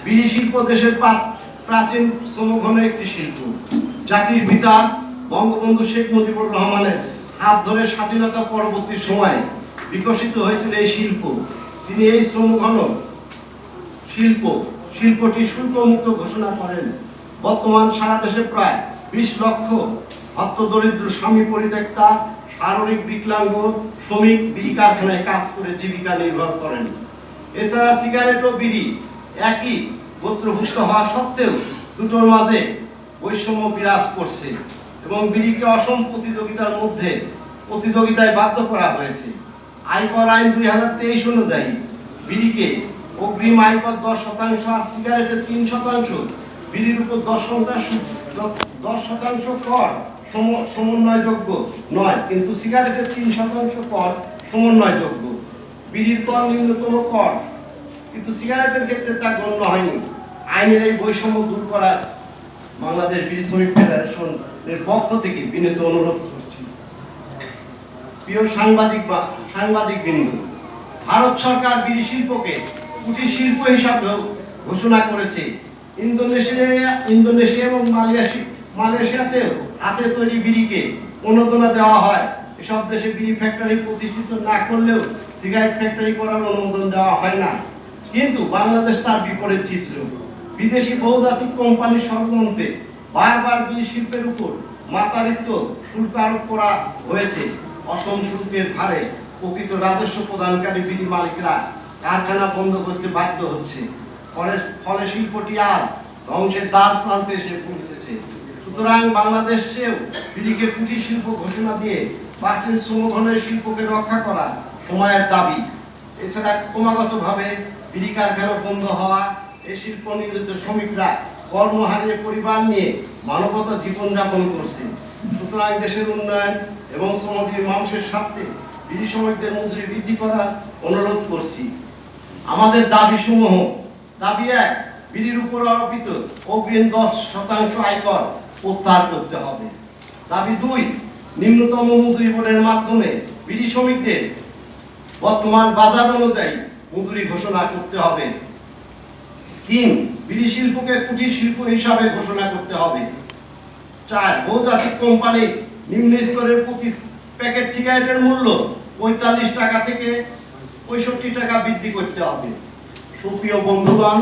বিড়ি শিল্প দেশের প্রাচীন শ্রমঘনের একটি শিল্প। জাতির পিতা বঙ্গবন্ধু শেখ মুজিবুর রহমানের হাত ধরে স্বাধীনতা পরবর্তী সময়ে বিকশিত হয়েছিল এই শিল্প। তিনি এই শ্রমঘন শিল্পটি শুল্কমুক্ত ঘোষণা করেন। বর্তমান সারা দেশে প্রায় 20 লক্ষ হতদরিদ্র স্বামী পরিত্যক্তা শারীরিক বিকলাঙ্গ শ্রমিক বিড়ি কারখানায় কাজ করে জীবিকা নির্বাহ করেন। এছাড়া সিগারেট ও বিড়ি একই গোত্রভুক্ত হওয়া সত্ত্বেও দুটোর মাঝে বৈষম্য বিরাজ করছে এবং বিড়িকে অসম প্রতিযোগিতায় বাধ্য করা হয়েছে। আয়কর আইন 2023 অনুযায়ী বিড়িকে অগ্রিম আয়কর 10% আর সিগারেটের 3%, বিড়ির উপর 10% কর সমন্বয়যোগ্য নয়, কিন্তু সিগারেটের 3% কর সমন্বয়যোগ্য। বিড়ির কর ন্যূনতম কর, কিন্তু সিগারেটের ক্ষেত্রে তা গণ্য হয়নি। আইনের এই বৈষম্য দূর করার বাংলাদেশ বিড়ি শ্রমিক ফেডারেশনের পক্ষ থেকে বিনীত অনুরোধ করছি। প্রিয় সাংবাদিক বৃন্দ, ভারত সরকার বিড়ি শিল্পকে কুটির শিল্প হিসাবে ঘোষণা করেছে। ইন্দোনেশিয়া এবং মালয়েশিয়াতেও হাতে তৈরি বিড়িকে অনুমোদন দেওয়া হয়। এসব দেশে বিড়ি ফ্যাক্টরি প্রতিষ্ঠিত না করলেও সিগারেট ফ্যাক্টরি করার অনুমোদন দেওয়া হয় না। কিন্তু বাংলাদেশ তার বিপরীত চিত্র। বিদেশি বহুজাতিক কোম্পানির ষড়যন্ত্রে বারবার বিড়ি শিল্পের উপর মাত্রাতিরিক্ত শুল্ক আরোপ করা হয়েছে। অসম শুল্কের ভারে প্রকৃত রাজস্ব প্রদানকারী বিড়ি মালিকরা কারখানা বন্ধ করতে বাধ্য হচ্ছে। ফলে শিল্পটি আজ ধ্বংসের দ্বার প্রান্তে এসে পৌঁছেছে। সুতরাং বাংলাদেশেও বিড়িকে কুটির শিল্প ঘোষণা দিয়ে প্রাচীন শ্রমঘনের শিল্পকে রক্ষা করা সময়ের দাবি। এছাড়া ক্রমাগতভাবে বিড়ি কারখানা বন্ধ হওয়া, এই শিল্প নিয়োজিত শ্রমিকরা কর্ম হারিয়ে পরিবার নিয়ে মানবতা জীবনযাপন করছে। সুতরাং দেশের উন্নয়ন এবং শ্রমজীবী মানুষের স্বার্থে বিড়ি শ্রমিকদের মজুরি বৃদ্ধি করার অনুরোধ করছি। আমাদের দাবিসমূহ: দাবি 1, বিড়ির উপর আরোপিত অগ্রিম 10% আয়কর প্রত্যাহার করতে হবে। দাবি 2, নিম্নতম মজুরি বোর্ডের মাধ্যমে বিড়ি শ্রমিকদের বর্তমান বাজার অনুযায়ী মজুরি ঘোষণা করতে হবে। 3, বিড়ি শিল্পকে কুটির শিল্প হিসাবে ঘোষণা করতে হবে। 4, বহুজাতিক কোম্পানি নিম্ন স্তরের প্রতি প্যাকেট সিগারেটের মূল্য 45 টাকা থেকে 65 টাকা বৃদ্ধি করতে হবে। সুপ্রিয় বন্ধুগণ,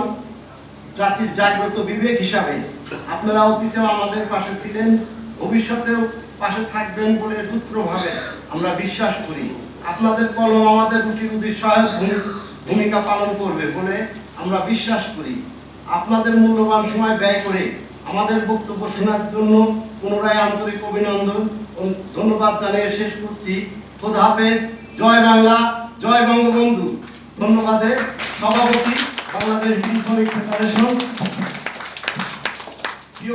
জাতির জাগ্রত বিবেক হিসাবে আপনারা অতীতেও আমাদের পাশে ছিলেন, ভবিষ্যতেও পাশে থাকবেন বলে দৃঢ়ভাবে আমরা বিশ্বাস করি। আপনাদের কলম আমাদের রুটি-রুটির সহায়ক ভূমিকা পালন করবে বলে আমরা বিশ্বাস করি। আপনাদের মূল্যবান সময় ব্যয় করে আমাদের বক্তব্য শোনার জন্য পুনরায় আন্তরিক অভিনন্দন ও ধন্যবাদ জানিয়ে শেষ করছি। খোদা হাফেজ। জয় বাংলা, জয় বঙ্গবন্ধু। ধন্যবাদে সভাপতি, বাংলাদেশ বিড়ি শ্রমিক ফেডারেশন।